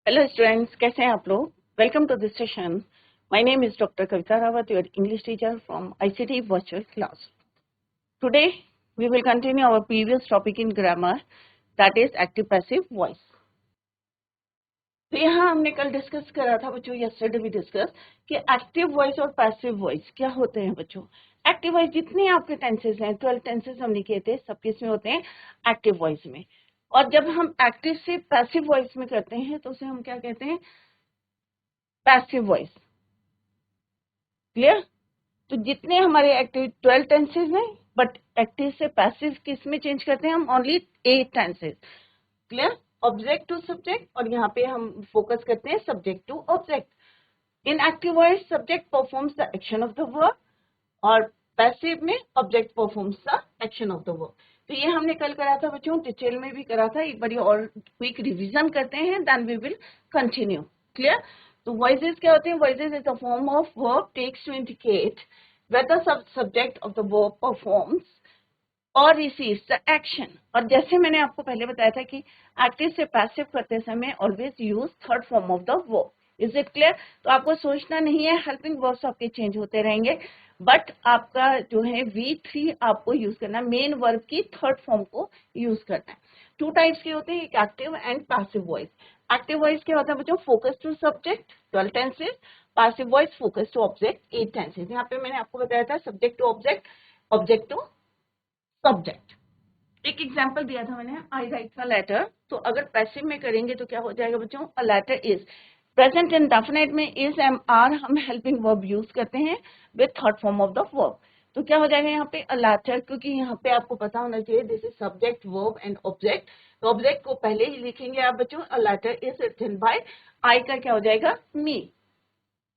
Hello students, कैसे हैं आप लोग। Welcome to this session. My name is doctor Kavita Rawat, your English teacher from ICT virtual class. Today we will continue our previous topic in grammar, that is active passive voice. तो यहाँ हमने कल discuss करा था बच्चों, यस्टरडे भी discuss कि active voice और पैसिव वॉइस क्या होते हैं बच्चों। एक्टिव वॉइस जितने आपके टेंसेस हैं, 12 टेंसेस हमने किए थे, सब किसमें होते हैं, एक्टिव वॉइस में। और जब हम एक्टिव से पैसिव वॉइस में करते हैं तो उसे हम क्या कहते हैं, पैसिव वॉइस। क्लियर। तो जितने हमारे एक्टिव 12 टेंसेज हैं, बट एक्टिव से पैसिव किस में चेंज करते हैं हम, only 8 tenses. Clear. Object to subject, और यहाँ पे हम फोकस करते हैं subject to object. In active voice subject performs the action of the verb, और पैसिव में object performs the action of the verb. तो ये हमने कल करा था बच्चों, डिटेल में भी करा था, एक बार और क्विक रिवीजन करते हैं, then we will continue. Clear. तो वॉइसेस क्या होते हैं, voices is a form of verb takes to indicate whether subject of the verb performs or receives the action। और जैसे मैंने आपको पहले बताया था कि एक्टिव से पैसिव करते समय always use third form of the verb. Is it clear. तो आपको सोचना नहीं है, हेल्पिंग वर्ब्स आपके चेंज होते रहेंगे, बट आपका जो है V3 आपको यूज करना, मेन वर्ब की थर्ड फॉर्म को यूज करना है। टू टाइप्स के होते हैं, एक active and passive voice. Active voice क्या होता है बच्चों, focus to subject 12 tenses, passive voice focus to object 8 tenses. यहाँ पे मैंने आपको बताया था subject to object, object to subject. एक एग्जांपल दिया था मैंने, आई राइट अ लेटर। तो अगर पैसिव में करेंगे तो क्या हो जाएगा बच्चों, a letter is. Present indefinite में इज एम आर हम हेल्पिंग वर्ब यूज करते हैं with third form of the verb. तो क्या हो जाएगा यहाँ पे, अ लेटर, क्योंकि यहाँ पे आपको पता होना चाहिए this is subject verb and object. तो ऑब्जेक्ट को पहले ही लिखेंगे आप बच्चों, a letter is written by, I का क्या हो जाएगा, मी।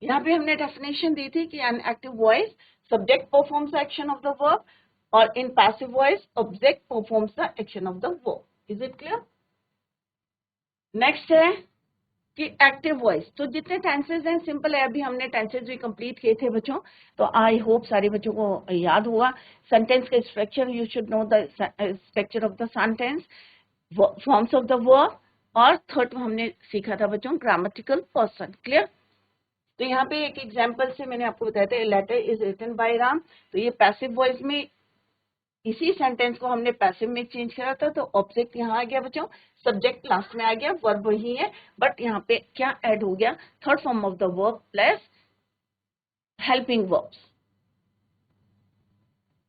यहाँ पे हमने डेफिनेशन दी थी कि an active voice subject performs action of the verb, और in passive voice object performs the action of the verb. Is it clear. Next है कि एक्टिव वॉइस। तो जितने टेंसेज हैं सिंपल है, अभी हमने टेंसेज भी कंप्लीट किए थे बच्चों, तो आई होप सारे बच्चों को याद होगा। सेंटेंस का structure, you should know the structure of the sentence, forms of the verb, और थर्ड हमने सीखा था बच्चों ग्रामेटिकल पर्सन। क्लियर। तो यहाँ पे एक एग्जांपल से मैंने आपको बताया था, letter is written by Ram. तो ये पैसिव वॉइस में, इसी सेंटेंस को हमने पैसिव में चेंज करा था, तो ऑब्जेक्ट यहाँ आ गया बच्चों, सब्जेक्ट लास्ट में आ गया, वर्ब वही है, बट यहाँ पे क्या ऐड हो गया, third form of the verb plus helping verbs.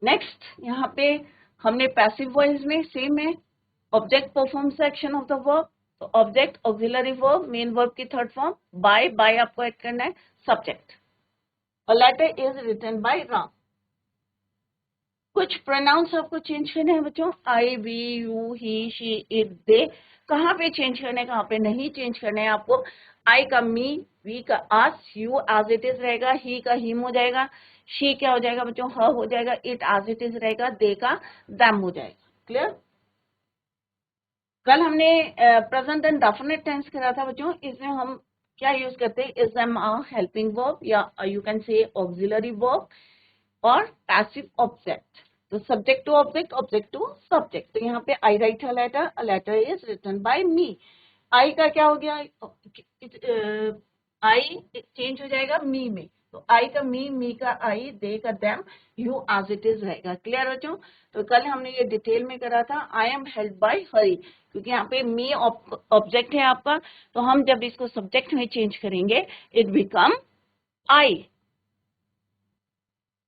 Next यहाँ पे हमने पैसिव वॉइस में सेम है, object performs action of the verb. तो object auxiliary verb, main verb की थर्ड फॉर्म, बाय आपको ऐड करना है subject. A letter is written by Ram। कुछ प्रोनाउंस आपको चेंज करने हैं बच्चों, I, we, you, he, she, it, they. कहाँ पे चेंज करने, कहाँ पे नहीं चेंज करने हैं आपको। आई का मी, वी का आस, यू एज इट इज रहेगा, ही का हिम हो जाएगा, शी क्या हो जाएगा बच्चों, हर हो जाएगा, इट एज इट इज रहेगा, दे का दैम हो जाएगा। क्लियर। कल हमने प्रेजेंट एंड डेफिनेट टेंस करा था बच्चों, इसमें हम क्या यूज करते हैं, is am a helping verb, या you can say auxiliary verb, और पैसिव ऑब्जेक्ट। तो subject to object, object to subject. तो यहाँ पे I write a letter is written by me. I का क्या हो गया, आई चेंज हो जाएगा मी में, तो आई का मी, मी का आई, दे का them, you as it is रहेगा। क्लियर बच्चों। तो कल हमने ये डिटेल में करा था, I am help by Hari, क्योंकि यहाँ पे मी ऑब्जेक्ट है आपका, तो हम जब इसको सब्जेक्ट में चेंज करेंगे it become I.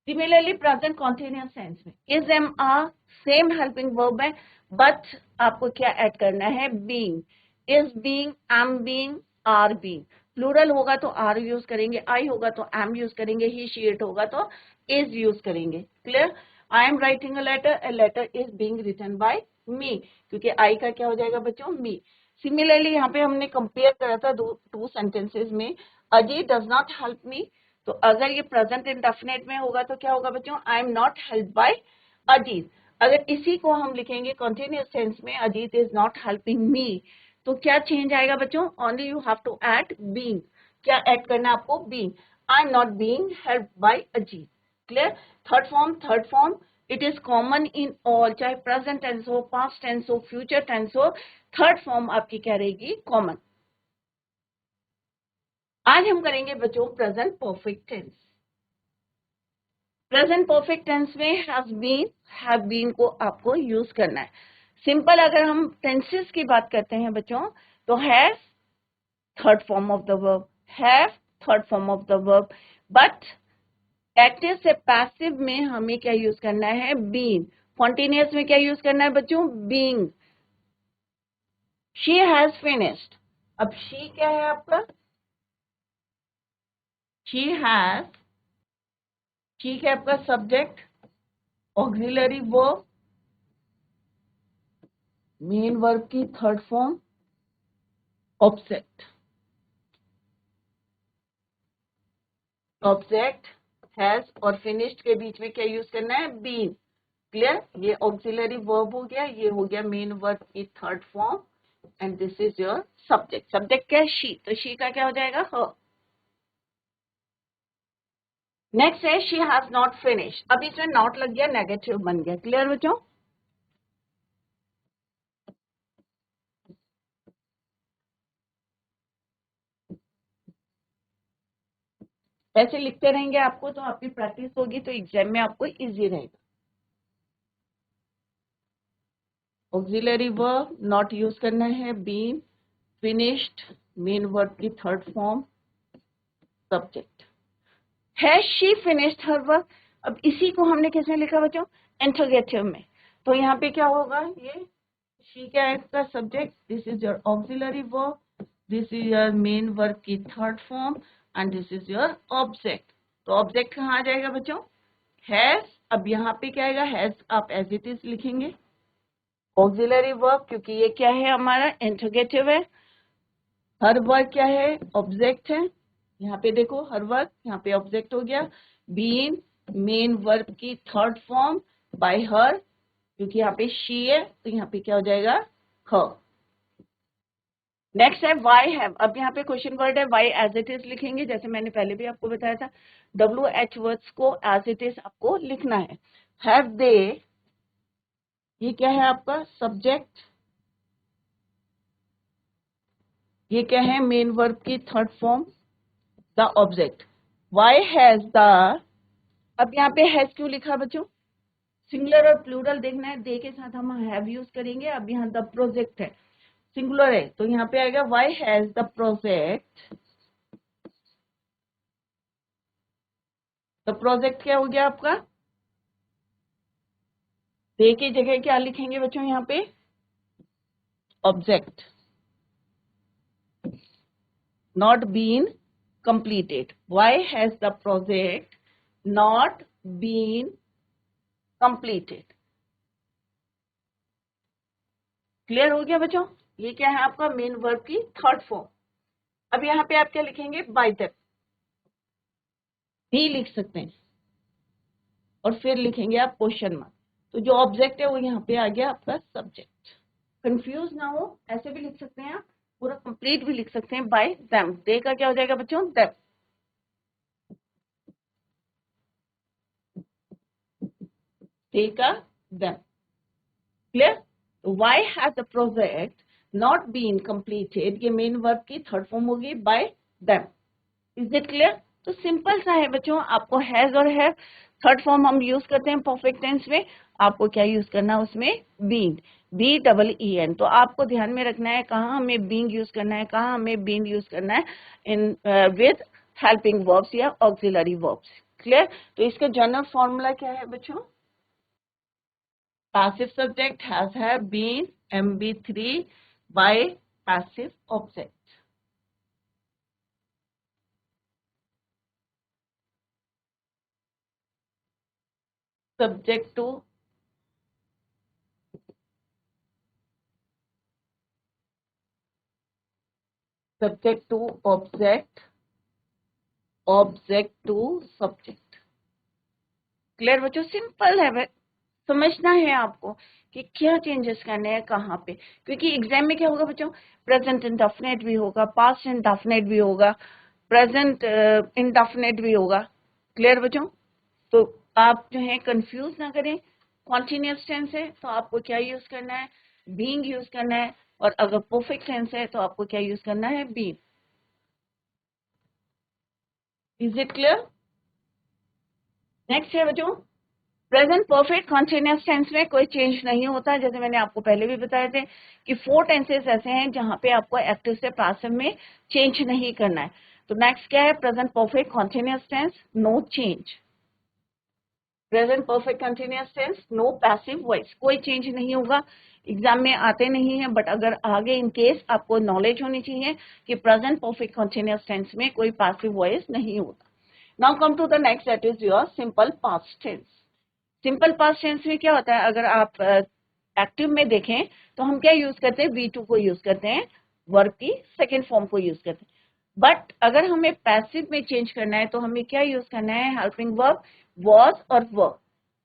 Similarly present continuous tense में is am are same helping verb है, बट आपको क्या ऐड करना है, being. Is being, am being, are being. Plural होगा तो आर यूज करेंगे, आई होगा तो एम यूज करेंगे, ही शी इट होगा तो इज यूज करेंगे। Clear. I am writing a letter is being written by me, क्योंकि आई का क्या हो जाएगा बच्चों, मी। सिमिलरली यहाँ पे हमने कंपेयर करा था टू सेंटेंसेज में, Ajit does not help me. तो अगर ये प्रेजेंट इंडेफिनिट में होगा तो क्या होगा बच्चों, I am not help by Ajit. अगर इसी को हम लिखेंगे कॉन्टिन्यूअस टेंस में, Ajit is not helping me, तो क्या चेंज आएगा बच्चों, only you have to add being. क्या ऐड करना है आपको, being. I am not being help by Ajit. Clear. Third form it is common in all, चाहे प्रेजेंट टेंस हो, पास्ट टेंस हो, फ्यूचर टेंस हो, थर्ड फॉर्म आपकी क्या रहेगी, कॉमन। आज हम करेंगे बच्चों present perfect tense. Present perfect tense में हैव बीन को आपको यूज करना है। सिंपल अगर हम टेंसेस की बात करते हैं बच्चों, तो have third form of the verb, have third form of the verb, but active से पैसिव में हमें क्या यूज करना है, बीन। कॉन्टिन्यूअस में क्या यूज करना है बच्चों, बीइंग। शी हैज फिनिश्ड, अब शी क्या है आपका, शी हैज, शी क्या है आपका subject, auxiliary verb, main verb की third form, object. Object has और फिनिश्ड के बीच में क्या यूज करना है, बीन। क्लियर, ये ऑक्सिलरी वर्ब हो गया, ये हो गया मेन वर्ब की third form, and this is your subject. Subject क्या है, शी, तो शी का क्या हो जाएगा, हर। नेक्स्ट है शी हैज नॉट फिनिश, अब इसमें नॉट लग गया, नेगेटिव बन गया। क्लियर बच्चों, ऐसे लिखते रहेंगे आपको तो आपकी प्रैक्टिस होगी, तो एग्जाम में आपको इजी रहेगा। ऑक्सिलरी वर्ब नॉट यूज करना है, बीन, फिनिश्ड मेन वर्ब की third form, subject. Has she finished her work, अब इसी को हमने कैसे लिखा बच्चों, इंटरोगेटिव में। तो यहाँ पे क्या होगा, ये शी क्या है इसका subject, this is your auxiliary verb, this is your main verb की third form, and this is your object. तो ऑब्जेक्ट कहाँ आ जाएगा बच्चों, हैज। अब यहाँ पे क्या आएगा, हैज आप एज इट इज लिखेंगे, ऑक्सिलरी वर्ब क्योंकि ये क्या है हमारा इंटरोगेटिव है, हर वर्ब क्या है, ऑब्जेक्ट है। यहाँ पे देखो हर वर्ब, यहाँ पे ऑब्जेक्ट हो गया, बीइंग मेन वर्ब की थर्ड फॉर्म, बाय हर क्योंकि यहाँ पे शी है, तो यहाँ पे क्या हो जाएगा, हर। नेक्स्ट है वाई हैव, अब यहाँ पे क्वेश्चन वर्ड है, वाई एज इट इज लिखेंगे, जैसे मैंने पहले भी आपको बताया था, WH वर्ड्स को एज इट इज आपको लिखना है। हैव दे, ये क्या है आपका सब्जेक्ट, ये क्या है मेन वर्ब की third form, the object. Why has the, अब यहाँ पे हैज क्यों लिखा बच्चों, सिंगुलर और प्लूरल देखना है, दे के साथ हम हैव यूज करेंगे। अब यहाँ द प्रोजेक्ट है, सिंगुलर है, तो यहाँ पे आएगा why has the project. The project क्या हो गया आपका, दे की जगह क्या लिखेंगे बच्चों यहाँ पे, object. Not been completed, why has the project not been completed? Clear हो गया बच्चों, ये क्या है आपका मेन वर्ब की थर्ड फॉर्म। अब यहाँ पे आप क्या लिखेंगे, बाय द, भी लिख सकते हैं, और फिर लिखेंगे आप क्वेश्चन मार्क। तो जो ऑब्जेक्ट है वो यहाँ पे आ गया आपका सब्जेक्ट। कंफ्यूज ना हो, ऐसे भी लिख सकते हैं आप, पूरा कंप्लीट भी लिख सकते हैं, बाय देम। दे का क्या हो जाएगा बच्चों, देम, दे का them. Clear, why has the project not been completed, ये मेन वर्ब की थर्ड फॉर्म होगी, by them. Is it clear, तो सिंपल सा है बच्चों, आपको हैज और हैव थर्ड फॉर्म हम यूज करते हैं परफेक्ट टेंस में, आपको क्या यूज करना है उसमें, बीइंग, BEEN। तो आपको ध्यान में रखना है कहाँ हमें बीइंग यूज करना है, कहाँ हमें बीइंग यूज करना है, इन विद हेल्पिंग वर्ब्स या ऑक्सिलरी वर्ब्स। क्लियर, तो इसका जनरल फॉर्मूला क्या है बच्चों, passive subject has have been MB3 by passive object. Subject to object, object to subject. Clear बच्चों, सिंपल है, समझना है आपको कि क्या चेंजेस करने हैं कहाँ पे, क्योंकि एग्जाम में क्या होगा बच्चों, प्रेजेंट इंडेफिनिट भी होगा, पास्ट इंडेफिनिट भी होगा, प्रेजेंट इंडेफिनिट भी होगा। क्लियर बच्चों, तो आप जो है कंफ्यूज ना करें, कॉन्टिन्यूअस टेंस है तो आपको क्या यूज करना है, बीइंग यूज करना है, और अगर परफेक्ट टेंस है तो आपको क्या यूज करना है, being. Is it clear? Next है बच्चों, प्रेजेंट परफेक्ट कॉन्टिन्यूअस टेंस में कोई चेंज नहीं होता, जैसे मैंने आपको पहले भी बताए थे कि 4 टेंसेस ऐसे हैं जहां पे आपको एक्टिव से पैसिव में चेंज नहीं करना है। तो नेक्स्ट क्या है, present perfect continuous tense, no change. Present perfect continuous tense, no passive voice, कोई चेंज नहीं होगा। एग्जाम में आते नहीं है, बट अगर आगे इन केस आपको नॉलेज होनी चाहिए कि प्रेजेंट परफेक्ट कंटिन्यूअस टेंस में कोई पैसिव वॉइस नहीं होता। Now come to the next, that is your simple past tense. Simple past tense में क्या होता है, अगर आप एक्टिव में देखें तो हम क्या यूज करते हैं, V2 को यूज करते हैं, वर्ब की सेकेंड फॉर्म को यूज करते हैं। बट अगर हमें पैसिव में चेंज करना है तो हमें क्या यूज करना है, हेल्पिंग वर्ब, वॉज और वर्ब।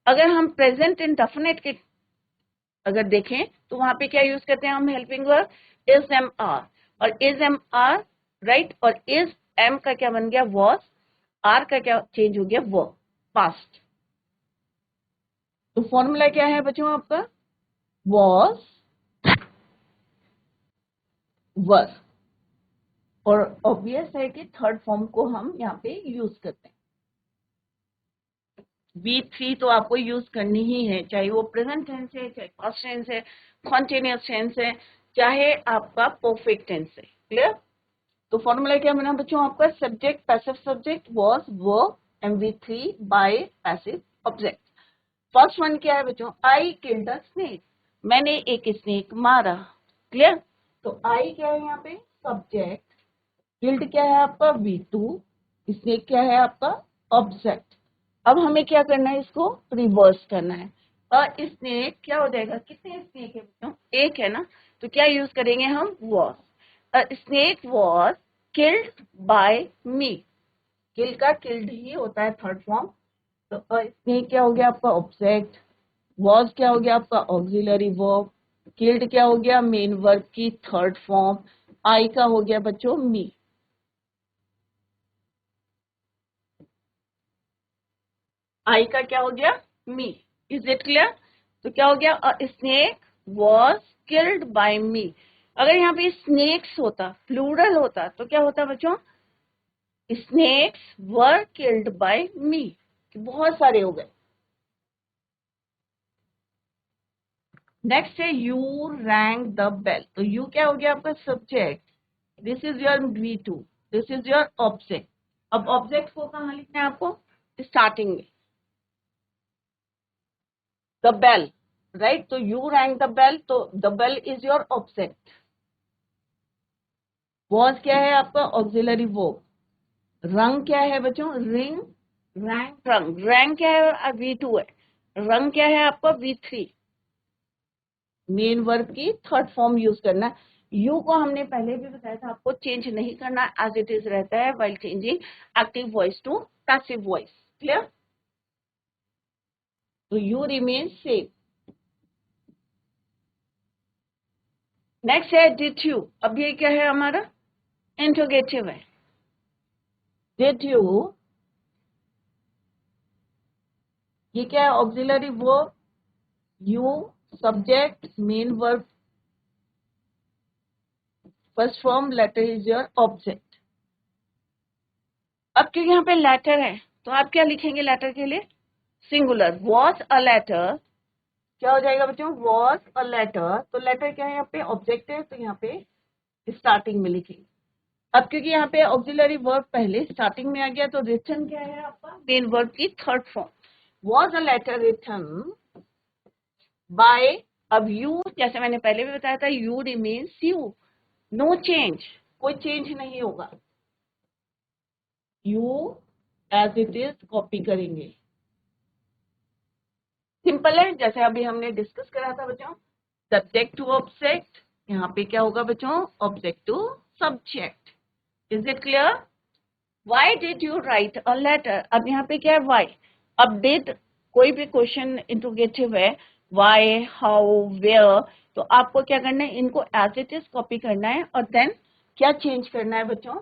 अगर हम प्रेजेंट इंडेफिनिट के अगर देखें तो वहां पे क्या यूज करते हैं हम, helping verb is am are, और इज एम आर राइट, और इज एम का क्या बन गया, वॉज, आर का क्या चेंज हो गया, वर्ब, पास्ट। तो फॉर्मूला क्या है बच्चों आपका, वॉज वर, और ऑब्वियस है कि थर्ड फॉर्म को हम यहाँ पे यूज करते हैं। V3 तो आपको यूज करनी ही है, चाहे वो प्रेजेंट टेंस है, चाहे पास्ट टेंस है, कॉन्टिन्यूअस टेंस है, चाहे आपका परफेक्ट टेंस है। क्लियर? तो फॉर्मूला क्या बना बच्चों आपका, subject passive subject was verb MV3 bye passive object. First one क्या है बच्चों, आई किल्ड अ स्नेक, मैंने एक स्नेक मारा। क्लियर? तो आई क्या है यहाँ पे, सब्जेक्ट, किल्ड क्या है आपका V2, स्नेक क्या है आपका ऑब्जेक्ट। अब हमें क्या करना है, इसको रिवर्स करना है। स्नेक क्या हो जाएगा, कितने स्नेक है बच्चों, एक है ना, तो क्या यूज करेंगे हम, was. Snake was killed by me, kill का किल्ड ही होता है थर्ड फॉर्म। तो स्नेक क्या हो गया आपका ऑब्जेक्ट, वॉज क्या हो गया आपका ऑक्सिलरी वर्ब, किल्ड क्या हो गया मेन वर्ब की थर्ड फॉर्म, आई का हो गया बच्चों मी। आई का क्या हो गया, मी। Is it clear? तो क्या हो गया, स्नेक वॉज किल्ड बाय मी। अगर यहाँ पे स्नेक्स होता, प्लूरल होता, तो क्या होता बच्चों, snakes were killed by me, बहुत सारे हो गए। नेक्स्ट है यू रैंग द बेल, तो यू क्या हो गया आपका subject, this is your V2, this is your object. अब ऑब्जेक्ट को कहाँ लिखना है आपको, स्टार्टिंग में, द बेल, राइट। तो यू रैंग द बेल, तो the bell is your object. Was क्या है आपका ऑक्सिलरी वर्ब, रंग क्या है बच्चों, रिंग, रैंग, रंग, रैंग क्या है V2 है, रंग क्या है आपका V3, मेन वर्ब की थर्ड फॉर्म यूज करना है। यू को हमने पहले भी बताया था, आपको चेंज नहीं करना, एज इट इज रहता है while changing active voice to passive voice. Clear? तो यू रिमेन सेम। नेक्स्ट है डिड यू, अब ये क्या है हमारा, इंट्रोगेटिव है। डिड यू, ये क्या है auxiliary verb, you subject main verb first form, letter is your object. अब क्योंकि यहाँ पे लेटर है तो आप क्या लिखेंगे लेटर के लिए, सिंगुलर, वॉज अ लेटर, क्या हो जाएगा बच्चों, वॉज अ लेटर, तो लेटर क्या है यहाँ पे ऑब्जेक्ट है, तो यहाँ पे स्टार्टिंग में लिखेंगे। अब क्योंकि यहाँ पे ऑक्सिलरी वर्ब पहले स्टार्टिंग में आ गया, तो रिटन क्या है आपका मेन वर्ब की third form, was a letter written by. अब यू, जैसे मैंने पहले भी बताया था, you remains you, no change, कोई चेंज नहीं होगा, you as it is copy करेंगे। सिंपल है, जैसे अभी हमने डिस्कस करा था बच्चों, सब्जेक्ट टू ऑब्जेक्ट, यहाँ पे क्या होगा बच्चों, object to subject. Is it clear? Why did you write a letter, अब यहाँ पे क्या है वाई। अब डिड, कोई भी क्वेश्चन इंट्रोगेटिव है, वाई, हाउ, वेयर, तो आपको क्या करना है, इनको एज इट इज कॉपी करना है, और देन क्या चेंज करना है बच्चों,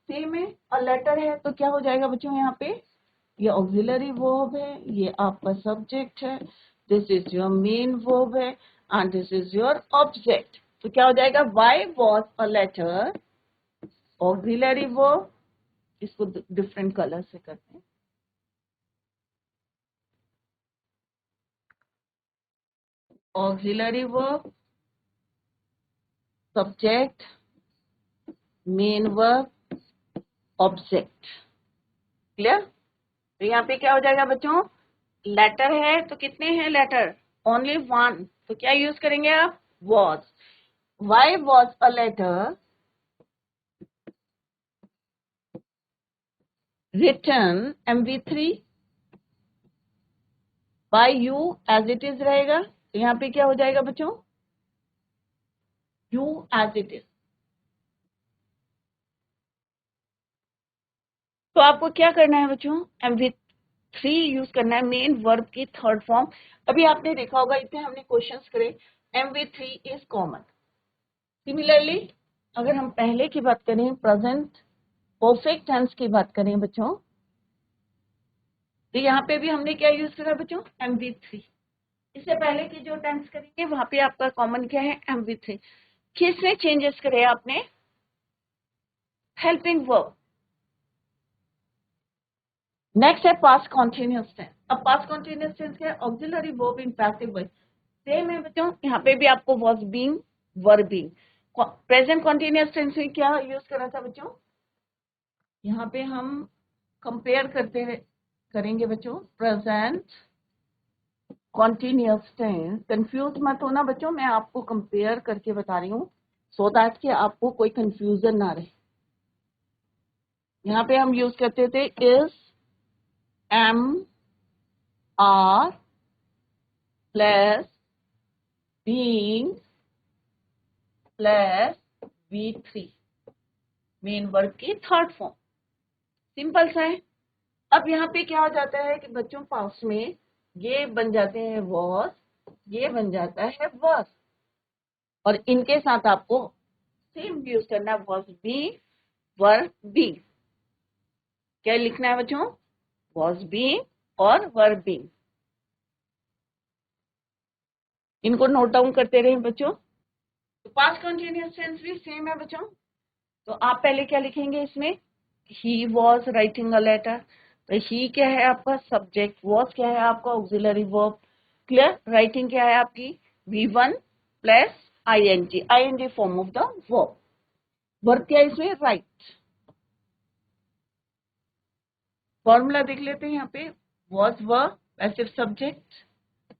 सेम है। अ लेटर है तो क्या हो जाएगा बच्चों, यहाँ पे ये ऑक्सिलरी वर्ब है, ये आपका सब्जेक्ट है, this is your main verb है, and this is your object. तो क्या हो जाएगा, why was a letter, auxiliary verb, इसको डिफरेंट कलर से करते हैं। Auxiliary verb, subject, main verb, object. Clear? तो यहाँ पे क्या हो जाएगा बच्चों, लेटर है तो कितने हैं लेटर, ओनली वन, तो क्या यूज करेंगे आप, was. Why was a letter written MV3 by you as it is रहेगा। तो यहाँ पे क्या हो जाएगा बच्चों, यू एज इट इज। तो आपको क्या करना है बच्चों, MV3 यूज करना है, मेन वर्ब की थर्ड फॉर्म। अभी आपने देखा होगा इतने हमने क्वेश्चंस करे, MV3 इज कॉमन। सिमिलरली अगर हम पहले की बात करें, प्रेजेंट परफेक्ट टेंस की बात करें बच्चों, तो यहाँ पे भी हमने क्या यूज करा बच्चों, MV3। इससे पहले की जो टेंस करेंगे वहां पे आपका कॉमन क्या है, MV3। किसमें चेंजेस करे आपने, हेल्पिंग वर्ब। नेक्स्ट है पास्ट कॉन्टिन्यूअस टेंस। अब पास्ट कॉन्टिन्यूअस टेंस क्या है, auxiliary verb in passive voice. Same है बच्चों, यहाँ पे भी आपको was being, were being. Present continuous tense में क्या यूज करा था बच्चों, यहाँ पे हम कंपेयर करेंगे बच्चों, प्रेजेंट कॉन्टिन्यूअस टेंस। कंफ्यूज मत होना बच्चों, मैं आपको कंपेयर करके बता रही हूँ सो दैट कि आपको कोई कंफ्यूजन ना रहे। यहाँ पे हम यूज करते थे is, am, are plus being plus V3, main verb की थर्ड फॉर्म। सिंपल सा है। अब यहाँ पे क्या हो जाता है कि बच्चों पास्ट में ये बन जाते हैं वॉज, ये बन जाता है वर्स, और इनके साथ आपको सेम यूज करना है, वॉज बी, वर बी। क्या लिखना है बच्चों, वॉज बी और वर बी। इनको नोट डाउन करते रहे बच्चों। तो पास्ट कंटिन्यूअस टेंस भी सेम है बच्चों। तो आप पहले क्या लिखेंगे इसमें, he was writing a letter. तो ही क्या है आपका सब्जेक्ट, वॉज क्या है आपका ऑक्सिलरी वर्ब। क्लियर? राइटिंग क्या है आपकी V1 plus ING form of the verb. Verb क्या है इसमें, राइट। फॉर्मूला देख लेते हैं यहाँ पे, was verb, passive subject,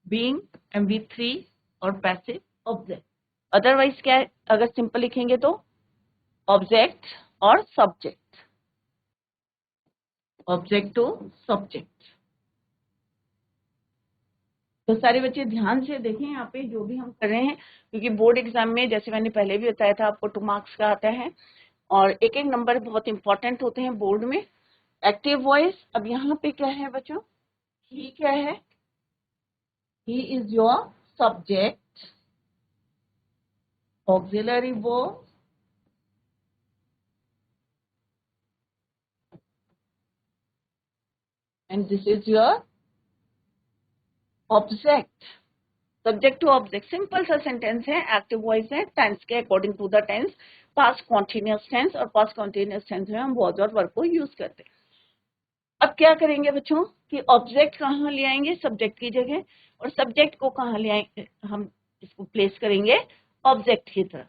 being MV3 और पैसिव ऑब्जेक्ट। अदरवाइज क्या है, अगर सिंपल लिखेंगे तो ऑब्जेक्ट और सब्जेक्ट, ऑब्जेक्ट टू सब्जेक्ट। तो सारे बच्चे ध्यान से देखें यहाँ पे जो भी हम कर रहे हैं, क्योंकि बोर्ड एग्जाम में जैसे मैंने पहले भी बताया था आपको 2 मार्क्स का आता है और एक एक नंबर बहुत इंपॉर्टेंट होते हैं बोर्ड में। एक्टिव वॉइस, अब यहाँ पे क्या है बच्चों, ही क्या है, he is your subject, auxiliary verb, and this is your object. Subject to object, simple सा सेंटेंस है, एक्टिव वॉइस है, टेंस के according to the tense, past continuous tense, और पास्ट कॉन्टिन्यूअस टेंस में हम वॉज और वर्ब को use करते हैं। अब क्या करेंगे बच्चों कि ऑब्जेक्ट कहाँ ले आएंगे, सब्जेक्ट की जगह, और सब्जेक्ट को कहाँ ले आएंगे, हम इसको प्लेस करेंगे ऑब्जेक्ट की तरफ।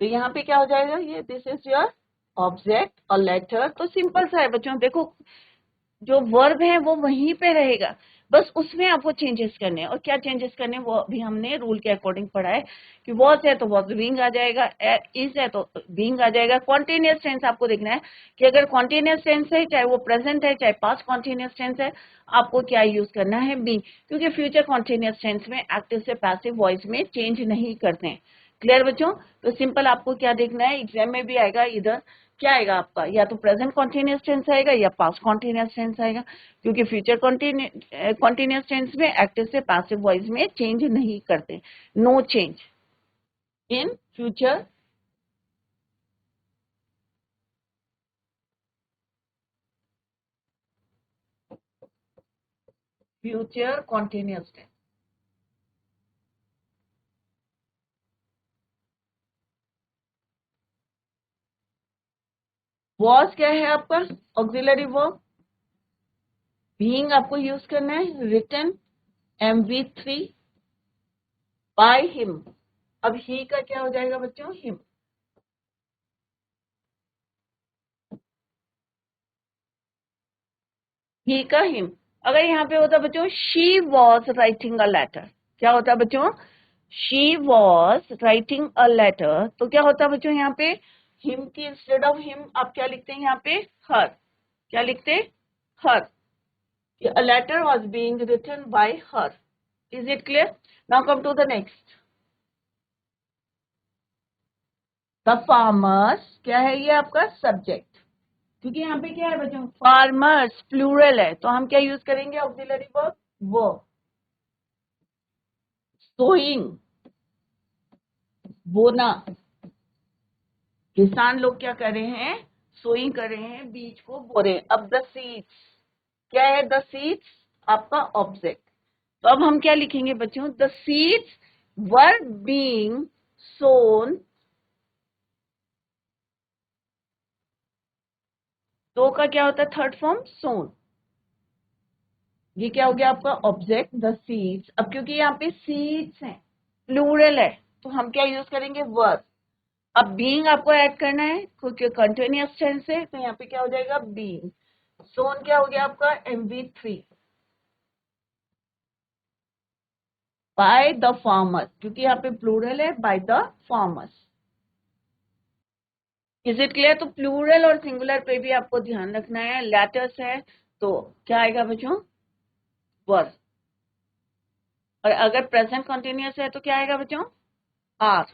तो यहाँ पे क्या हो जाएगा, ये दिस इज योर ऑब्जेक्ट और लेटर। तो सिंपल सा है बच्चों, देखो जो वर्ब है वो वहीं पे रहेगा, बस उसमें आपको चेंजेस करने हैं। और क्या चेंजेस करने हैं वो अभी हमने रूल के अकॉर्डिंग पढ़ा है कि वॉज है तो वॉज बीइंग आ जाएगा, इज है तो बीइंग आ जाएगा। कॉन्टिन्यूअस टेंस आपको देखना है कि अगर कॉन्टिन्यूअस टेंस है, चाहे वो प्रेजेंट है चाहे पास्ट कॉन्टिन्यूअस टेंस है, आपको क्या यूज करना है, बीइंग, क्योंकि फ्यूचर कॉन्टिन्यूअस टेंस में एक्टिव से पैसिव वॉइस में चेंज नहीं करते हैं। क्लियर बच्चों? तो सिंपल आपको क्या देखना है, एग्जाम में भी आएगा, इधर क्या आएगा आपका, या तो प्रेजेंट कॉन्टिन्यूअस टेंस आएगा या पास्ट कॉन्टिन्यूअस टेंस आएगा, क्योंकि फ्यूचर कॉन्टिन्यूअस टेंस में एक्टिव से पैसिव वॉइस में चेंज नहीं करते, no change in future continuous tense. Was क्या है आपका ऑक्सिलरी वर्ब, बीइंग आपको यूज करना है, रिटन MV3 बाय हिम। अब ही का क्या हो जाएगा बच्चों, हिम। ही का हिम। अगर यहाँ पे होता बच्चों she was writing a letter, क्या होता बच्चों, she was writing a letter, तो क्या होता बच्चों यहाँ पे हिम की इंस्टेड ऑफ हिम आप क्या लिखते हैं यहाँ पे, हर। क्या लिखते, हर। A letter was being written by her. Is it clear? Now come to the next. The farmers क्या है ये आपका सब्जेक्ट, क्योंकि यहाँ पे क्या है बच्चों फार्मर्स प्लूरल है, तो हम क्या यूज करेंगे ऑक्सिलरी वर्ब, वो। सोइंग बोना, किसान लोग क्या कर रहे हैं, सोइंग कर रहे हैं, बीज को बो रहे हैं। अब द सीड्स क्या है, द सीड्स आपका ऑब्जेक्ट। तो अब हम क्या लिखेंगे बच्चों, द सीड्स वर बीइंग सोन, तो का क्या होता है थर्ड फॉर्म सोन। ये क्या हो गया आपका ऑब्जेक्ट द सीड्स। अब क्योंकि यहाँ पे सीड्स हैं प्लूरल है, तो हम क्या यूज करेंगे वर। अब बीइंग आपको ऐड करना है क्योंकि कंटिन्यूअस टेंस है, तो यहाँ पे क्या हो जाएगा बीइंग। सोन क्या हो गया आपका MV3 बाय द फार्मर्स, क्योंकि यहाँ पे प्लूरल है by the farmers. Is it clear? तो प्लूरल और सिंगुलर पे भी आपको ध्यान रखना है। लेटर्स है तो क्या आएगा बच्चों, वर। और अगर प्रेजेंट कंटिन्यूअस है तो क्या आएगा बच्चों, are.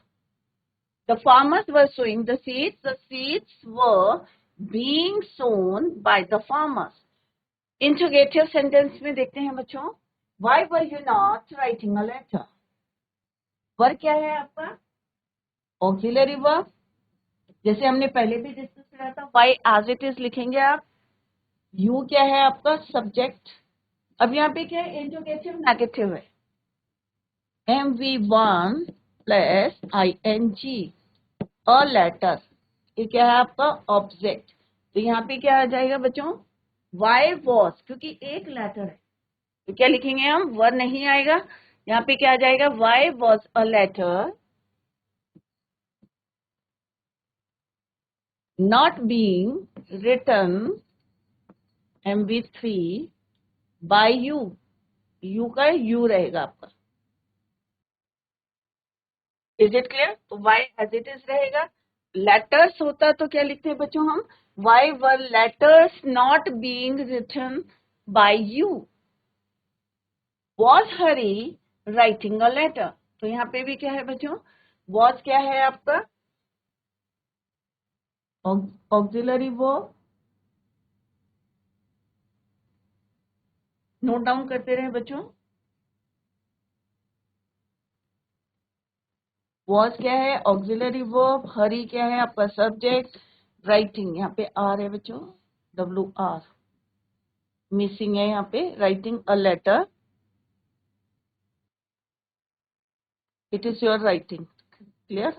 The farmers were sowing the seeds. The seeds were being sown by the farmers. Interrogative sentence में देखते हैं बच्चों, Why were you not writing a letter? Were क्या है आपका auxiliary verb, जैसे हमने पहले भी डिस्कस करा था। Why as it is लिखेंगे आप। You क्या है आपका subject। अब यहाँ पे क्या है interrogative negative है, MV1 plus ING। A letter ये क्या है आपका ऑब्जेक्ट, तो यहाँ पे क्या आ जाएगा बच्चों, वाई वॉज, क्योंकि एक लेटर है तो क्या लिखेंगे हम, वर नहीं आएगा। यहाँ पे क्या आ जाएगा, why was a letter not being written MV3 by you. You का यू रहेगा आपका। Is it clear? तो वाई एज इट इज रहेगा। लेटर्स होता तो क्या लिखते हैं बच्चों हम, why were letters not being written by you. Was Hari writing a letter, तो यहाँ पे भी क्या है बच्चों, वॉज क्या है आपका ऑक्सिलरी वर्ब। नोट डाउन करते रहे बच्चों। वॉज क्या है ऑक्सिलरी वर्ब, हरी क्या है आपका सब्जेक्ट, राइटिंग यहाँ पे आर है बच्चों, WR मिसिंग है यहाँ पे, writing a letter, it is your writing. Clear?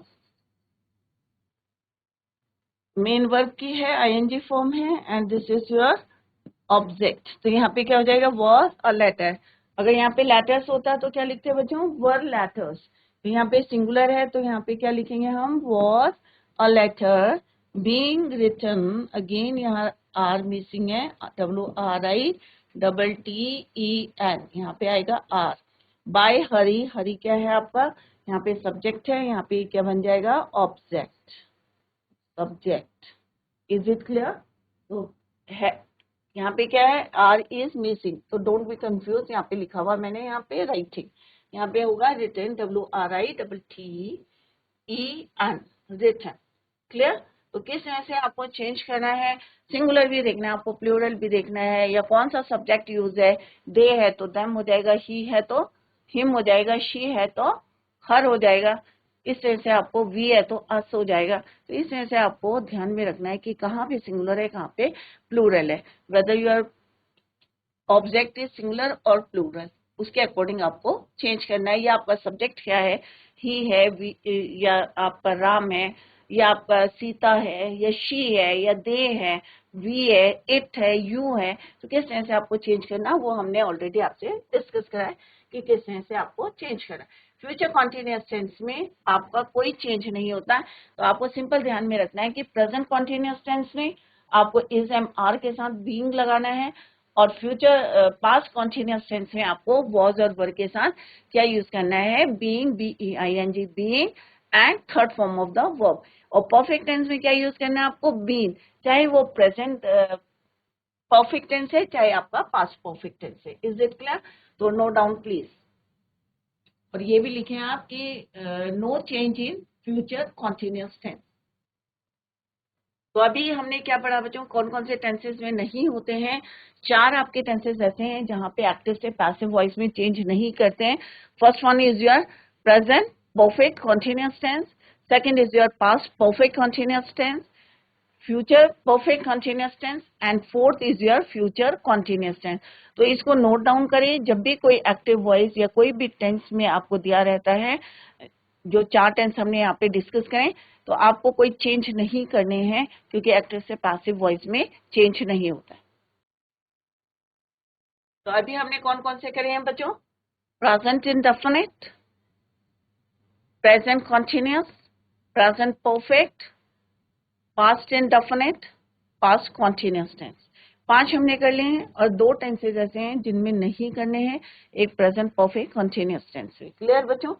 Main verb की है, ING फॉर्म है, and this is your object. तो यहाँ पे क्या हो जाएगा, वॉज अ लेटर। अगर यहाँ पे लेटर्स होता तो क्या लिखते हैं बच्चों, वर लेटर्स। तो यहाँ पे सिंगुलर है तो यहाँ पे क्या लिखेंगे हम, was a letter being written, again यहाँ आर मिसिंग है, WRITTEN, यहाँ पे आएगा आर, बाय हरी। हरी क्या है आपका, यहाँ पे सब्जेक्ट है, यहाँ पे क्या बन जाएगा object, subject. Is it clear? तो है यहाँ पे क्या है, आर इज मिसिंग, तो डोंट बी कंफ्यूज। यहाँ पे लिखा हुआ मैंने यहाँ पे राइटिंग, यहाँ पे होगा रिटन, WRITTEN, रिटन। क्लियर? तो किस तरह से आपको चेंज करना है, सिंगुलर भी देखना है आपको, प्लूरल भी देखना है, या कौन सा सब्जेक्ट यूज है, दे है तो देम हो जाएगा, ही है तो हिम हो जाएगा, शी है तो हर हो जाएगा। इस तरह से आपको वी है तो अस हो जाएगा। तो इस तरह से आपको ध्यान में रखना है कि कहाँ पे सिंगुलर है कहाँ पे प्लूरल है, whether your object is singular और प्लूरल, उसके अकॉर्डिंग आपको चेंज करना है। या आपका सब्जेक्ट क्या है, ही है, या आपका राम है, या आपका सीता है, या शी है, या दे है, वी है, इट है, यू है, तो किस तरह से आपको चेंज करना वो हमने ऑलरेडी आपसे डिस्कस करा है कि किस तरह से आपको चेंज करना है। फ्यूचर कॉन्टिन्यूअस टेंस में आपका कोई चेंज नहीं होता है, तो आपको सिंपल ध्यान में रखना है कि प्रेजेंट कॉन्टिन्यूअस टेंस में आपको इज एम आर के साथ बीइंग लगाना है, और फ्यूचर पास्ट कॉन्टिन्यूअस टेंस में आपको वॉज और वर के साथ क्या यूज करना है, being, BEING, being, and third form of the verb. और परफेक्ट टेंस में क्या यूज करना है आपको, बीन, चाहे वो प्रेजेंट परफेक्ट टेंस है चाहे आपका पास्ट परफेक्ट टेंस है। Is it clear? तो नोट डाउन प्लीज। और ये भी लिखें आप कि no change in future continuous tense. तो अभी हमने क्या पढ़ा बच्चों, कौन कौन से टेंसेस में नहीं होते हैं। 4 आपके टेंसेस ऐसे हैं जहां पे एक्टिव से पैसिव वॉइस में चेंज नहीं करते हैं। First one is your present perfect continuous tense, second is your past perfect continuous tense, future perfect continuous tense, and fourth is your future continuous tense. तो इसको नोट डाउन करें, जब भी कोई एक्टिव वॉइस या कोई भी टेंस में आपको दिया रहता है, जो 4 टेंस हमने यहाँ पे डिस्कस करें, तो आपको कोई चेंज नहीं करने हैं क्योंकि एक्टिव से पैसिव वॉइस में चेंज नहीं होता है। तो अभी हमने कौन कौन से करे हैं बच्चों, present indefinite, present continuous, present perfect, past indefinite, past continuous tense. 5 हमने कर लिए हैं, और 2 टेंसेज ऐसे हैं जिनमें नहीं करने हैं, एक प्रेजेंट परफेक्ट कॉन्टिन्यूअस टेंस है। क्लियर बच्चों?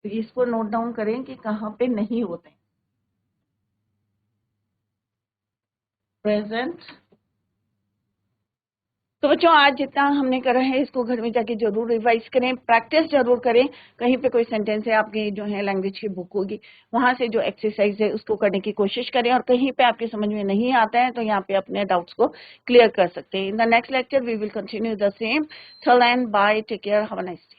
तो इसको नोट डाउन करें कि कहाँ पे नहीं होते। प्रेजेंट। तो बच्चों आज जितना हमने करा है इसको घर में जाके जरूर रिवाइज करें, प्रैक्टिस जरूर करें। कहीं पे कोई सेंटेंस है आपकी जो है लैंग्वेज की बुक होगी, वहां से जो एक्सरसाइज है उसको करने की कोशिश करें, और कहीं पे आपके समझ में नहीं आता है तो यहाँ पे अपने डाउट्स को क्लियर कर सकते हैं। In the next lecture we will continue the same. Till then bye, take care, have a nice day.